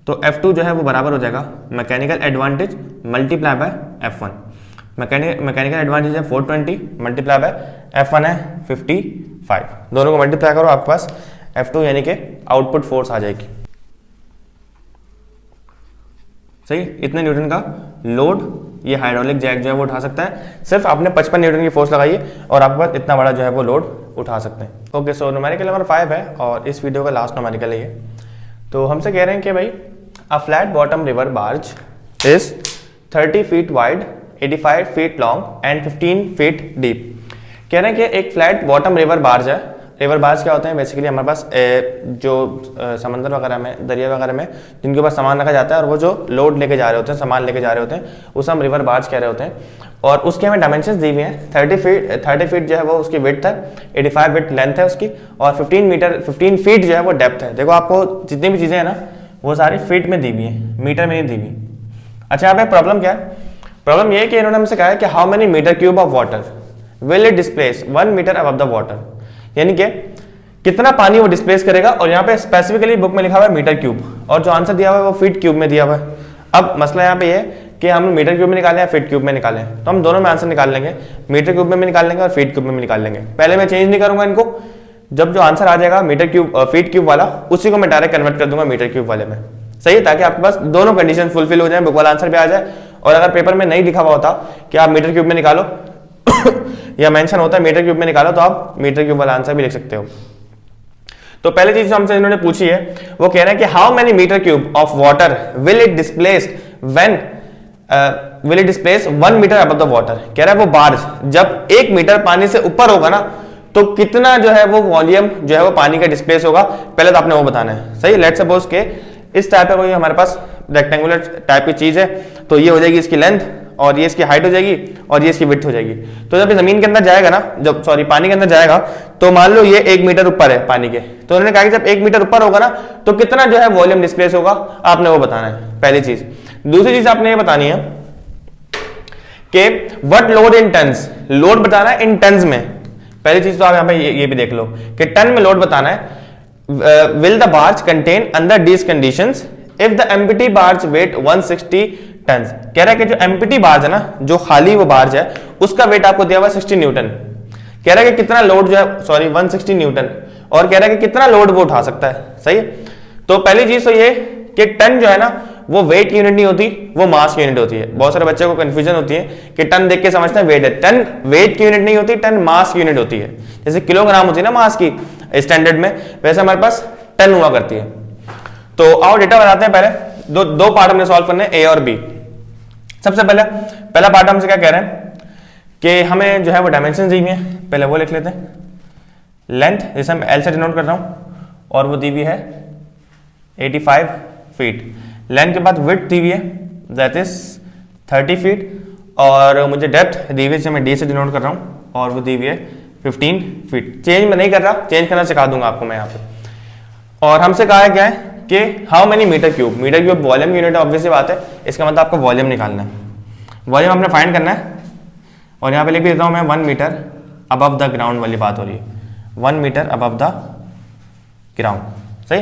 तो F2 जो है वो बराबर हो जाएगा mechanical advantage multiply by F1। Mechanical advantage है 420 मल्टीप्लाई बाय F1 है 55, दोनों को मल्टीप्लाई करो, आपके पास F2 यानी कि आउटपुट फोर्स आ जाएगी। सही, इतने न्यूटन का लोड ये हाइड्रोलिक जैक जो है वो उठा सकता है। सिर्फ आपने 55 न्यूटन की फोर्स लगाइए और आपके पास इतना बड़ा जो है वो लोड उठा सकते हैं। ओके, सो न्यूमेरिकल नंबर 5 है और इस वीडियो का लास्ट न्यूमेरिकल है ये। तो हमसे कह रहे हैं कि भाई a flat bottom river barge is 30 feet wide, 85 feet long and 15 feet deep. कह रहे हैं कि एक फ्लैट बॉटम रिवर बार्ज है। रिवर बार्ज क्या होते हैं, बेसिकली हमारे पास जो समंदर वगैरह में, दरिया वगैरह में जिनके पास सामान रखा जाता है और वो जो लोड लेके जा रहे होते हैं, सामान लेके जा रहे होते हैं, उसे हम रिवर बार्ज कह रहे होते हैं। और उसके हमें डायमेंशंस दी हुई हैं। 30 फीट जो है वो उसकी विड्थ है, 85 फीट लेंथ है उसकी, और 15 फीट जो है वो डेप्थ है। देखो आपको जितनी भी चीज़ें हैं ना वो सारी फीट में दी हुई है, मीटर में नहीं दी हुई। अच्छा, यहाँ पे प्रॉब्लम क्या है, प्रॉब्लम ये है कि इन्होंने हमसे कहा है कि how many metre cube of water will it displace 1 metre above the water, यानी कि कितना पानी वो डिस्प्लेस करेगा। और यहाँ पे स्पेसिफिकली बुक में लिखा हुआ है मीटर क्यूब, और जो आंसर दिया हुआ है वो फीट क्यूब में दिया हुआ है। अब मसला यहाँ पे ये कि हम मीटर क्यूब में निकालें या फीट क्यूब में निकालें, तो हम दोनों में आंसर निकाल लेंगे, मीटर क्यूब में भी निकाल लेंगे और फीट क्यूब में भी निकाल लेंगे। पहले मैं चेंज नहीं करूंगा इनको, जब जो आंसर आ जाएगा मीटर क्यूब फीट क्यूब वाला, उसी को मैं डायरेक्ट कन्वर्ट कर दूंगा मीटर क्यूब वाले में। सही है, ताकि आपके पास दोनों कंडीशन फुलफिल हो जाए, बुक वाला आंसर भी आ जाए। और अगर पेपर में नहीं लिखा हुआ होता कि आप मीटर क्यूब में निकालो या मेंशन होता है मीटर क्यूब में निकालो, तो आप मीटर क्यूब वाला आंसर भी लिख सकते हो। तो पहली चीज जो हमसे इन्होंने पूछी है वो कह रहे हैं कि how many metre cube of water will it displace 1 metre above the water. कह रहा है वो बार्ज जब 1 मीटर पानी से ऊपर होगा ना, तो कितना जो है वो वॉल्यूम जो है वो पानी का डिस्प्लेस होगा, पहले तो आपने वो बताना है। सही, लेट्स सपोज के इस टाइप का कोई हमारे पास रेक्टेंगुलर टाइप की चीज है, तो ये हो जाएगी इसकी लेंथ, और ये इसकी हाइट हो जाएगी, और ये इसकी विड्थ हो जाएगी। तो जब ये जमीन के अंदर जाएगा ना, पानी के अंदर जाएगा, तो मान लो ये 1 मीटर ऊपर है पानी के, तो उन्होंने कहा कि जब 1 मीटर ऊपर होगा ना, तो कितना जो है वॉल्यूम डिस्प्लेस होगा, आपने वो बताना है, पहली चीज। दूसरी चीज आपने ये बतानी है कि what load in tons, load बताना है इन टन्स में। पहली चीज तो आप यहाँ पे ये भी देख लो कि टन में लोड बताना है। Will the barge contain under these conditions if the empty barge weight 160 ton. कह रहा है कि जो एम्प्टी बार्ज है ना, जो खाली वो बार्ज है, उसका वेट आपको दिया हुआ 60 न्यूटन। कह रहा है कि कितना लोड जो है, सॉरी 160 न्यूटन, और कह रहा है कि कितना लोड वो उठा सकता है। सही है। तो पहली चीज तो ये कि टन जो है ना वो वेट की यूनिट नहीं होती, वो मास की यूनिट होती है। बहुत सारे बच्चों को कंफ्यूजन होती है कि टन देख के समझते हैं वेट है। टन वेट की यूनिट नहीं होती, टन मास की यूनिट होती है। जैसे किलोग्राम होती है ना मास की स्टैंडर्ड में, वैसे हमारे पास टन हुआ करती है। तो आओ डेटा बनाते हैं। पहले दो पार्ट हमने सॉल्व करने, ए और बी। सबसे पहला पार्ट हमसे क्या कह रहे हैं कि हमें जो है वो डायमेंशन दी हुई है, पहले वो लिख लेते हैं। लेंथ जैसे मैं एल से डिनोट कर रहा हूं और वो दी हुई है 85 फीट। लेंथ के बाद विड्थ दी हुई है दैट इज 30 फीट, और मुझे डेप्थ दी हुई है मैं डी से डिनोट कर रहा हूं और वो दी हुई है 15 फीट। चेंज मैं नहीं कर रहा, चेंज करना सिखा दूंगा आपको मैं यहाँ पे। और हमसे कहा है क्या है कि how many metre cube. Metre cube volume unit है, ऑब्वियसली बात है। इसका मतलब आपको वॉल्यूम निकालना है, वॉल्यूम आपने फाइंड करना है। और यहाँ पे लिख भी देता हूँ मैं 1 मीटर अबव द ग्राउंड वाली बात हो रही है, 1 मीटर अबव द ग्राउंड। सही।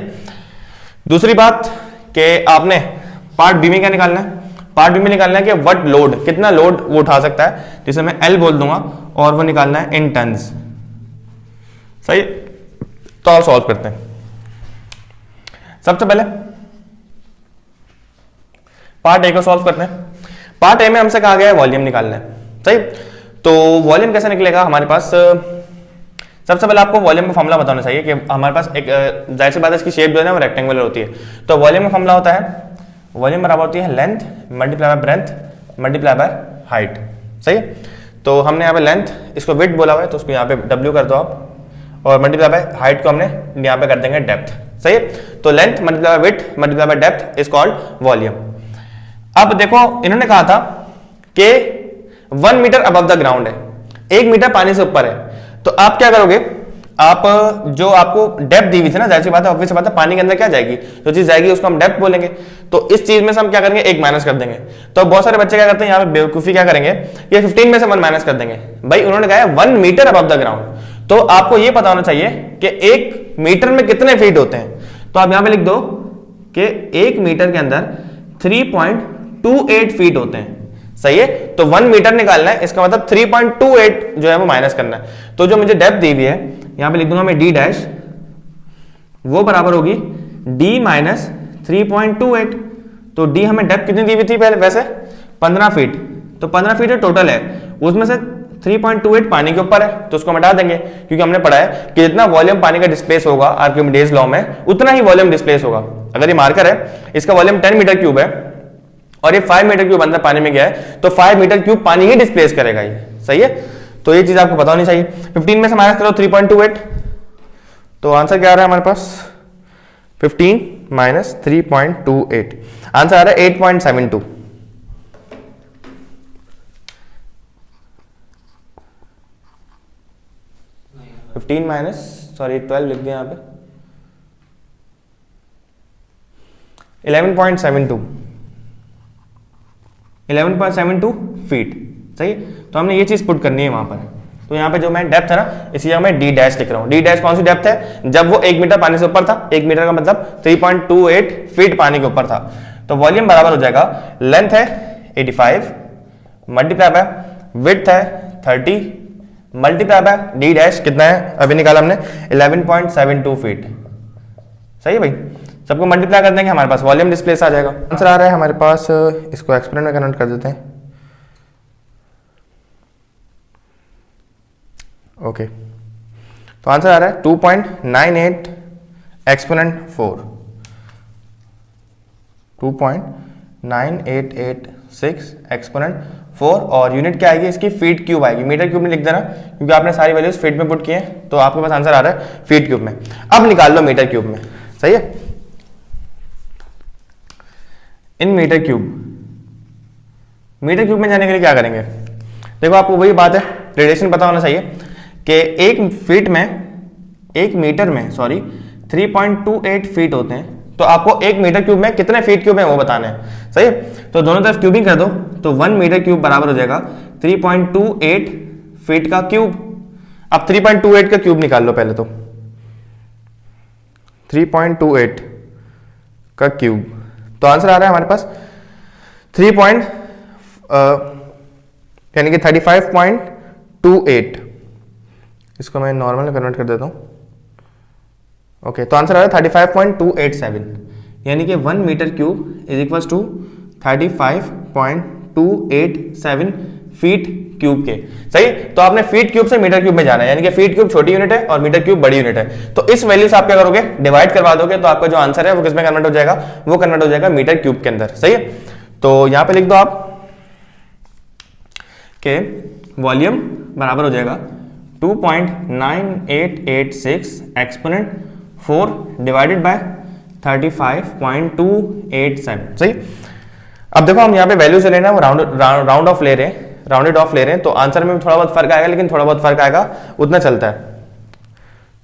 दूसरी बात कि आपने पार्ट बी में क्या निकालना है, पार्ट बी में निकालना है कि व्हाट लोड, कितना लोड वो उठा सकता है, जिसे मैं एल बोल दूंगा, और वो निकालना है इन टन्स। सही। तो आप सॉल्व करते हैं। सबसे पहले पार्ट ए को सॉल्व करते हैं। पार्ट ए में हमसे कहा गया है वॉल्यूम निकालना है। सही। तो वॉल्यूम कैसे निकलेगा हमारे पास, सबसे पहले आपको वॉल्यूम का फॉर्मूला बताना चाहिए कि हमारे पास एक जाहिर सी बात है इसकी शेप जो है ना वो रेक्टेंगुलर होती है। तो वॉल्यूम का फॉर्मूला होता है, वॉल्यूम बराबर होती है length multiply by breadth multiply by height. सही है। तो हमने यहाँ पे लेंथ, इसको विड्थ बोला हुआ है तो उसको यहाँ पे W कर दो आप, और मल्टीप्लाई बाय हाइट को हमने यहाँ पे कर देंगे डेप्थ। सही है। तो length multiply by width multiply by depth is called volume. अब देखो इन्होंने कहा था कि 1 मीटर अबव द ग्राउंड है, 1 मीटर पानी से ऊपर है। तो आप क्या करोगे, आप जो आपको डेप्थ दी हुई थी ना, जाहिर सी बात है, ऑब्वियस बात है, पानी के अंदर क्या जाएगी, जो चीज जाएगी उसको हम डेप्थ बोलेंगे। तो इस चीज में से हम क्या करेंगे, 1 माइनस कर देंगे। तो बहुत सारे बच्चे क्या करते हैं यहाँ पे बेवकूफी, क्या करेंगे, ये 15 में से 1 माइनस कर देंगे। भाई उन्होंने कहा है 1 मीटर अबव द ग्राउंड, तो आपको ये पता होना चाहिए कि 1 मीटर में कितने फीट होते हैं। तो आप यहां पे लिख दो कि 1 मीटर के अंदर 3.28 फीट होते हैं। सही है। तो 1 मीटर निकालना है, इसका मतलब 3.28 जो है वो माइनस करना है। तो जो मुझे डेप्थ दी हुई है यहां पे लिख दूंगा मैं डी डैश, वो बराबर होगी डी माइनस 3.28। तो डी हमें डेप्थ कितनी दी हुई थी पहले, वैसे 15 फीट। तो 15 फीट टोटल है, उसमें से 3.28 पानी के ऊपर है, तो उसको हटा देंगे, क्योंकि हमने पढ़ा है कि जितना वॉल्यूम पानी का डिस्प्लेस होगा आर्किमिडीज लॉ में, उतना ही वॉल्यूम डिस्प्लेस होगा। अगर ये मार्कर है, इसका वॉल्यूम 10 मीटर क्यूब है और ये 5 मीटर क्यूब अंदर पानी में गया है, तो 5 मीटर क्यूब पानी ही डिस्प्लेस करेगा ये। सही है। तो ये चीज आपको पता होनी चाहिए। 15 में से माइनस करो 3.28, तो आंसर क्या आ रहा है हमारे पास, 15 माइनस 3.28, आंसर आ रहा है 8.72। 15 माइनस, सॉरी 12 लिख दिया यहाँ पे, 11.72 फीट। सही। तो हमने ये चीज पुट करनी है वहां पर। तो यहाँ पे जो मैं डेप्थ है ना, इसी जगह मैं डी डैश लिख रहा हूँ। डी डैश कौन सी डेप्थ है, जब वो 1 मीटर पानी से ऊपर था, 1 मीटर का मतलब 3.28 फीट पानी के ऊपर था। तो वॉल्यूम बराबर हो जाएगा, लेंथ है 85 मल्टीप्लाई बाय विड्थ है 30 मल्टीप्लाई बाय डी डैश कितना है अभी निकाला हमने, 11.72 फीट। सही है भाई। सबको मल्टीप्लाई कर देंगे, हमारे पास वॉल्यूम डिस्प्लेस आ जाएगा। आंसर आ रहा है हमारे पास, इसको एक्सपोनेंट में कन्वर्ट कर देते हैं। ओके। तो आंसर आ रहा है 2.98 एक्सपोनेंट 4, 2.9886 एक्सपोनेंट 4, और यूनिट क्या आएगी इसकी, फीट क्यूब आएगी। मीटर क्यूब में लिख देना, क्योंकि आपने सारी वैल्यूज फीट में पुट किए हैं, तो आपके पास आंसर आ रहा है फीट क्यूब में। अब निकाल लो मीटर क्यूब में। सही है। इन मीटर क्यूब में जाने के लिए क्या करेंगे, देखो आपको वही बात है, रेडिएशन पता होना चाहिए कि 1 मीटर में 3.28 फीट होते हैं। तो आपको 1 मीटर क्यूब में कितने फीट क्यूब है वो बताना है। सही है। तो दोनों तरफ क्यूबिंग कर दो, तो 1 मीटर क्यूब बराबर हो जाएगा 3.28 फीट का क्यूब। अब 3.28 का क्यूब निकाल लो पहले, तो 3.28 का क्यूब, तो आंसर आ रहा है हमारे पास 3 यानी कि 35.28, इसको मैं नॉर्मल में कन्वर्ट कर देता हूँ। ओके, तो आंसर आ रहा है 35.287, यानी कि 1 metre cube is equal to 35.287 feet cube के। सही, तो आपने फीट क्यूब से मीटर क्यूब में जाना है, यानी कि फीट क्यूब छोटी यूनिट है और मीटर क्यूब बड़ी यूनिट है। तो इस वैल्यू से आप क्या करोगे, डिवाइड करवा दोगे, तो आपका जो आंसर है वो किसमें कन्वर्ट हो जाएगा, वो कन्वर्ट हो जाएगा मीटर क्यूब के अंदर। सही है, तो यहां पे लिख दो आप के वॉल्यूम बराबर हो जाएगा 2.9886 एक्सपोनेंट 4 डिवाइडेड बाय 35.287। सही, अब देखो हम यहाँ पे वैल्यू से लेना है वो राउंड ऑफ ले रहे हैं, राउंडेड ऑफ ले रहे हैं, तो आंसर में थोड़ा बहुत फर्क आएगा, लेकिन थोड़ा बहुत फर्क आएगा, उतना चलता है।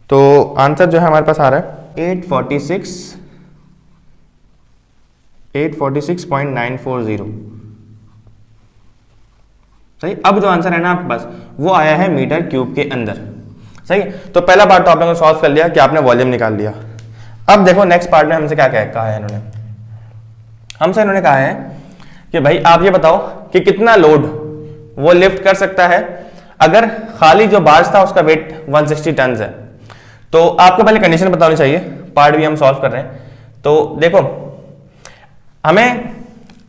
तो आंसर जो है हमारे पास आ रहा है 846.940। सही, अब जो आंसर है ना आपके पास वो आया है मीटर क्यूब के अंदर। सही है, तो पहला पार्ट तो आप लोगों ने सॉल्व कर लिया कि आपने वॉल्यूम निकाल लिया। अब देखो नेक्स्ट पार्ट में हमसे क्या कहा है इन्होंने, हमसे इन्होंने कहा है कि भाई आप ये बताओ कि कितना लोड वो लिफ्ट कर सकता है अगर खाली जो बार्ज था उसका वेट 160 टन है। तो आपको पहले कंडीशन बतानी चाहिए, पार्ट भी हम सॉल्व कर रहे हैं। तो देखो हमें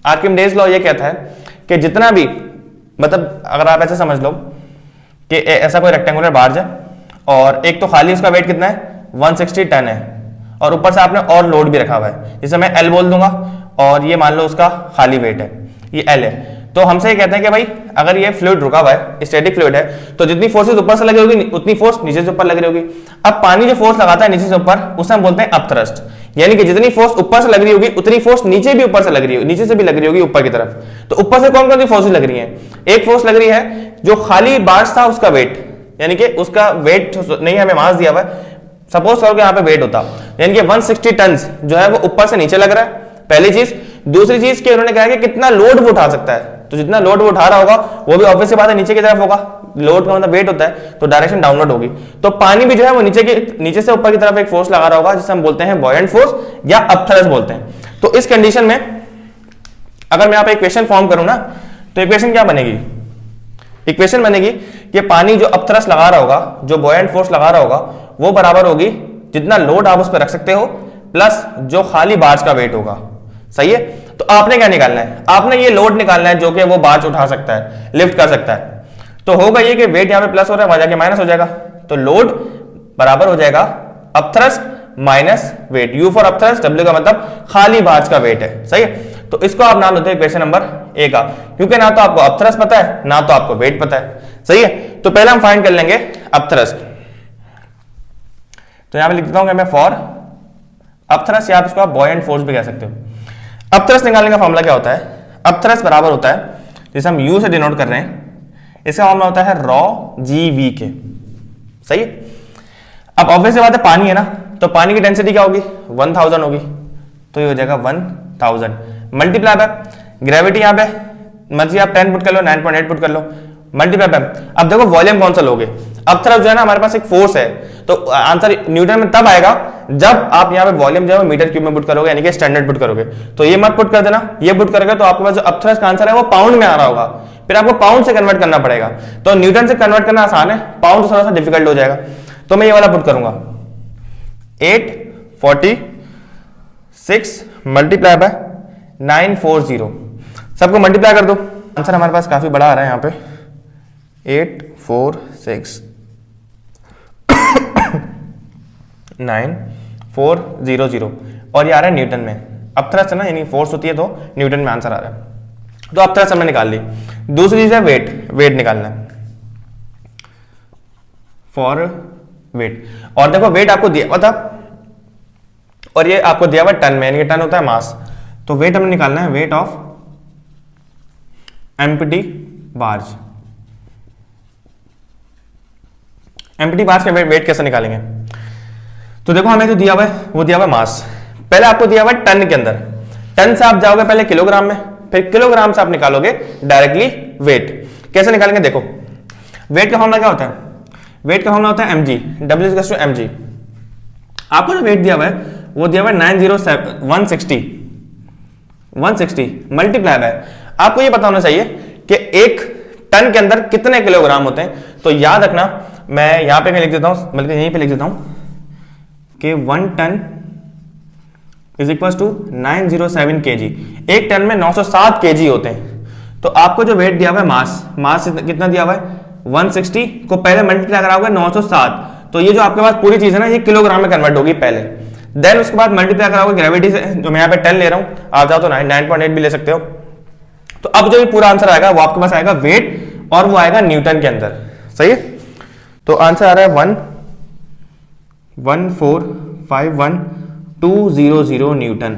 आर्किमिडीज लॉ ये कहता है कि जितना भी, मतलब अगर आप ऐसे समझ लो कि ऐसा कोई रेक्टेंगुलर बार्ज है और एक तो खाली उसका वेट कितना है 160 टन है और ऊपर से आपने और लोड भी रखा हुआ है, जिसे मैं L बोल दूंगा, और ये मान लो उसका खाली वेट है, ये L है। तो हमसे ये कहते हैं कि भाई अगर ये फ्लूइड रुका हुआ है, स्टैटिक फ्लूइड है, तो जितनी फोर्सेस ऊपर से लगी होगी उतनी फोर्स नीचे से ऊपर लग रही होगी। अब पानी जो फोर्स लगाता है नीचे से ऊपर, उसे हम बोलते हैं अपथ्रस्ट, यानी कि जितनी फोर्स ऊपर से लग रही होगी उतनी फोर्स नीचे भी ऊपर से लग रही होगी, नीचे से भी लग रही होगी ऊपर की तरफ। तो ऊपर से कौन कौन सी फोर्सेस लग रही हैं, एक फोर्स लग रही है जो खाली बार्ज था उसका वेट, यानी कि उसका वेट नहीं हमें मास दिया हुआ है, सपोज करो कि यहाँ पे वेट होता, यानी कि 160 टन जो है वो ऊपर से नीचे लग रहा है, पहली चीज। दूसरी चीज कि उन्होंने कहा कि कितना लोड वो उठा सकता है, तो जितना लोड वो उठा रहा होगा वो भी ऑब्वियस सी बात है नीचे की तरफ होगा, लोड का मतलब वेट होता है, तो डायरेक्शन डाउनवर्ड होगी। तो पानी भी जो है वो नीचे से ऊपर की तरफ एक फोर्स लगा रहा होगा, जिसे हम बोलते हैं बॉयंट फोर्स या अपथ्रस्ट बोलते हैं। तो इस कंडीशन में अगर मैं यहाँ पे इक्वेशन फॉर्म करूं ना, तो इक्वेशन क्या बनेगी, इक्वेशन बनेगी कि पानी जो अपथ्रस्ट लगा रहा होगा, जो बॉयंट फोर्स लगा रहा होगा, वो बराबर होगी जितना लोड आप उस पर रख सकते हो प्लस जो खाली बार्ज का वेट होगा। सही है, तो आपने क्या निकालना है, आपने ये लोड निकालना है जो कि वो बार्ज उठा सकता है, लिफ्ट कर सकता है। तो होगा ये कि वेट यहाँ पे प्लस हो रहा है, वहां जाके माइनस हो जाएगा, तो लोड बराबर हो जाएगा upthrust minus weight, you for upthrust, W का मतलब खाली बार्ज का वेट है। सही है, तो इसको आप नाम देते हैं इक्वेशन नंबर ए का, क्योंकि ना तो आपको अपथ्रस्ट पता है ना तो आपको वेट पता है। सही है, तो पहले हम फाइंड कर लेंगे अपथ्रस्ट। तो यहां पे लिख देता हूं कि मैं फॉर अपथ्रस्ट, या आप इसको बॉयंट फोर्स भी कह सकते हो। अपथ्रस्ट निकालने का फॉर्मूला क्या होता है, अपथ्रस्ट बराबर होता है, जिसे हम यू से डिनोट कर रहे हैं, इसका फॉर्मूला होता है रॉ जी वी के। सही है, अब ऑब्वियस बात है पानी है ना, तो पानी की डेंसिटी क्या होगी 1000 होगी, तो ये हो जाएगा 1000 मल्टीप्लाई बाय ग्रेविटी, यहाँ पे मर्जी आप 10 पुट कर लो, 9.8 पुट कर लो, मल्टीप्लाई बाय। अब देखो वॉल्यूम कौन सा लोगे, अपथ्रस्ट जो है ना हमारे पास एक फोर्स है, तो आंसर न्यूटन में तब आएगा जब आप यहाँ पे वॉल्यूम जो है मीटर क्यूब में पुट करोगे, यानी कि स्टैंडर्ड पुट करोगे। तो ये मत पुट कर देना, ये पुट करोगे तो आपके पास जो अपथ्रस्ट का आंसर है वो पाउंड में आ रहा होगा, फिर आपको पाउंड से कन्वर्ट करना पड़ेगा। तो न्यूटन से कन्वर्ट करना आसान है, पाउंड से थोड़ा सा डिफिकल्ट हो जाएगा। तो मैं ये वाला पुट करूंगा 846 मल्टीप्लाई बाय 940, सबको मल्टीप्लाई कर दो, आंसर हमारे पास काफी बड़ा आ रहा है यहाँ पे 846,9,400, और ये आ रहा है न्यूटन में। अपथ्रस्ट है ना, यानी फोर्स होती है तो न्यूटन में आंसर आ रहा है। तो अपथ्रस्ट हमने निकाल ली। दूसरी चीज है वेट, वेट निकालना है फॉर वेट। और देखो वेट आपको दिया हुआ था और ये आपको दिया हुआ टन में, यानी कि टन होता है मास। तो वेट हमें निकालना है weight of empty barge. Empty barge का वेट कैसे निकालेंगे, तो देखो हमें जो दिया हुआ है वो दिया हुआ है मास, पहले आपको दिया हुआ है टन के अंदर, टन से आप जाओगे पहले किलोग्राम में, फिर किलोग्राम से आप निकालोगे डायरेक्टली वेट। कैसे निकालेंगे, देखो वेट का फॉर्मूला क्या होता है, वेट का फॉर्मूला होता है mg, W equals to mg। आपको जो वेट दिया हुआ है वो दिया हुआ है 160 160 मल्टीप्लाई बाय, आपको ये पता होना चाहिए कि एक टन के अंदर कितने किलोग्राम होते हैं। तो याद रखना, मैं यहां पे लिख देता हूं, बल्कि यहीं पे लिख देता हूं कि 1 ton is equal to 907 kg। एक टन में 907 kg होते हैं। तो आपको जो वेट दिया हुआ है, मास कितना दिया हुआ है 160 को पहले मल्टीप्लाई कराओगे 907, तो ये जो आपके पास पूरी चीज है ना, ये किलोग्राम में कन्वर्ट होगी पहले, देन उसके बाद मल्टीप्लाई कराओगे ग्रेविटी से, जो मैं यहाँ पे 10 ले रहा हूं, आप जाओ तो 9.8 भी ले सकते हो। तो अब जो भी पूरा आंसर आएगा वो आपके पास आएगा वेट, और वो आएगा न्यूटन के अंदर। सही है, तो आंसर आ रहा है 1,145,1200 न्यूटन।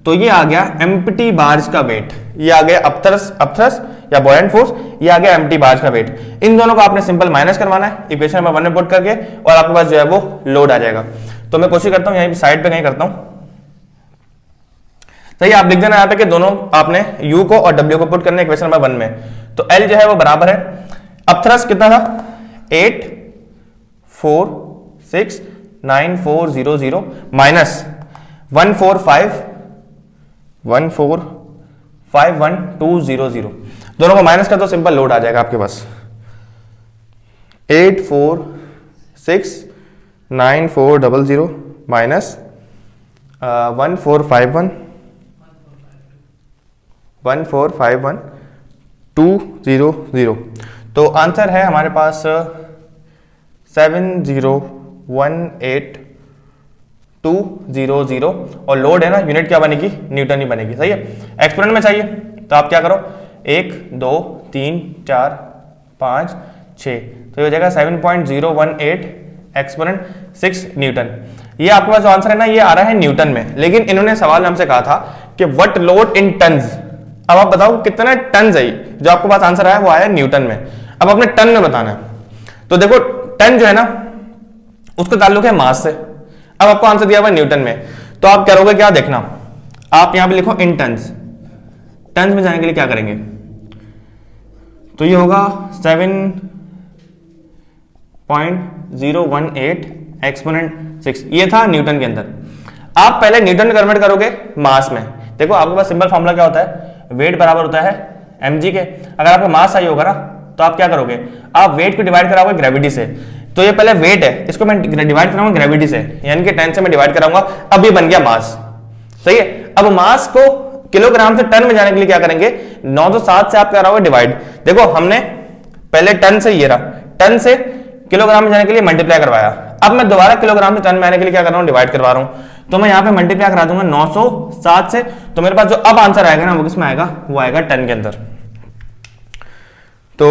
तो ये आ गया एम्प्टी बार्ज का वेट, ये आ गया अपथ्रस या बॉयंट फोर्स, ये आ गया एम्प्टी बार्ज का वेट। इन दोनों को आपने सिंपल माइनस करवाना है इक्वेशन नंबर 1 में पुट करके, और आपके पास जो है वो लोड आ जाएगा। तो मैं कोशिश करता हूं यहीं साइड पे कहीं करता हूं। सही, आप लिख देना यहाँ पे कि दोनों आपने U को और W को पुट करना है इक्वेशन नंबर 1 में। तो L जो है वो बराबर है, अपथ्रस कितना था 8469400 माइनस 1451200, दोनों को माइनस कर दो, सिंपल लोड आ जाएगा आपके पास 8469400 माइनस 1451200। तो आंसर है हमारे पास 7018200, और लोड है ना, यूनिट क्या बनेगी, न्यूटन ही बनेगी। सही है, एक्सपोनेंट में चाहिए तो आप क्या करो, 1 2 3 4 5 6, तो ये हो जाएगा 7.018 एक्सपोनेंट 6 न्यूटन। ये आपके पास जो आंसर है ना, ये आ रहा है न्यूटन में, लेकिन इन्होंने सवाल में हमसे कहा था कि व्हाट लोड इन टन्स। अब आप बताओ कितना टन्स है, जो आपके पास आंसर आया वो आया न्यूटन में। अब आपने टन में बताना है, तो देखो टन जो है ना उसका ताल्लुक है मास से। अब आपको आंसर दिया हुआ न्यूटन में, तो आप करोगे क्या, देखना आप यहां पे लिखो इन टन्स। टन्स में जाने के लिए क्या करेंगे, तो ये होगा 7.018 एक्सपोनेंट 6, ये था न्यूटन के अंदर। आप पहले न्यूटन में कन्वर्ट करोगे मास में। देखो आपके पास सिंपल फॉर्मूला क्या होता है, वेट बराबर होता है mg के। अगर आपको मास चाहिए होगा ना, तो आप क्या करोगे, आप वेट को डिवाइड कराओगे ग्रेविटी से। तो ये पहले वेट है, इसको मैं डिवाइड कराऊंगा ग्रेविटी से, यानी कि 10 से मैं डिवाइड कराऊंगा, अब ये बन गया मास। सही है, अब मास को किलोग्राम से टन में जाने के लिए क्या करेंगे, 907 से आप कराओगे डिवाइड। देखो हमने पहले टन से, ये रहा टन से किलोग्राम में जाने के लिए मल्टीप्लाई करवाया, अब मैं दोबारा किलोग्राम से टन में आने के लिए क्या कर रहा हूं, डिवाइड करवा रहा हूं। तो मैं यहां पे मल्टीप्लाई करा दूंगा 907 से, तो मेरे पास जो अब आंसर आएगा ना वो किसमें आएगा, वो आएगा टन के अंदर। तो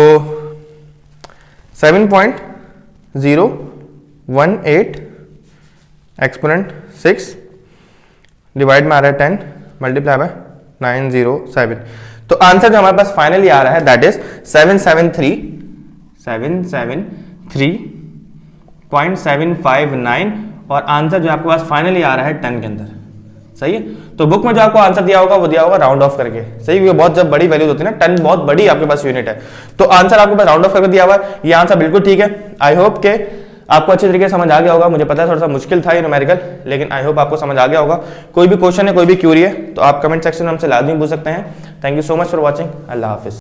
7.018 एक्सपोनेंट 6 डिवाइड में आ रहा है 10 मल्टीप्लाई बाय 907। तो आंसर जो हमारे पास फाइनली आ रहा है दैट इज 773.759, और आंसर जो आपके पास फाइनली आ रहा है टन के अंदर। सही है, तो बुक में जो आपको आंसर दिया होगा वो दिया होगा राउंड ऑफ करके। सही है, बहुत जब बड़ी वैल्यूज होती है ना, टन बहुत बड़ी आपके पास यूनिट है, तो आंसर आपके पास राउंड ऑफ करके दिया हुआ है। ये आंसर बिल्कुल ठीक है। आई होप के आपको अच्छे तरीके से समझ आ गया होगा। मुझे पता है थोड़ा सा मुश्किल था ये न्यूमेरिकल, लेकिन आई होप आपको समझ आ गया होगा। कोई भी क्वेश्चन है, कोई भी क्यूरी है, तो आप कमेंट सेक्शन में हमसे लाजमी पूछ सकते हैं। Thank you so much for watching. Allah Hafiz.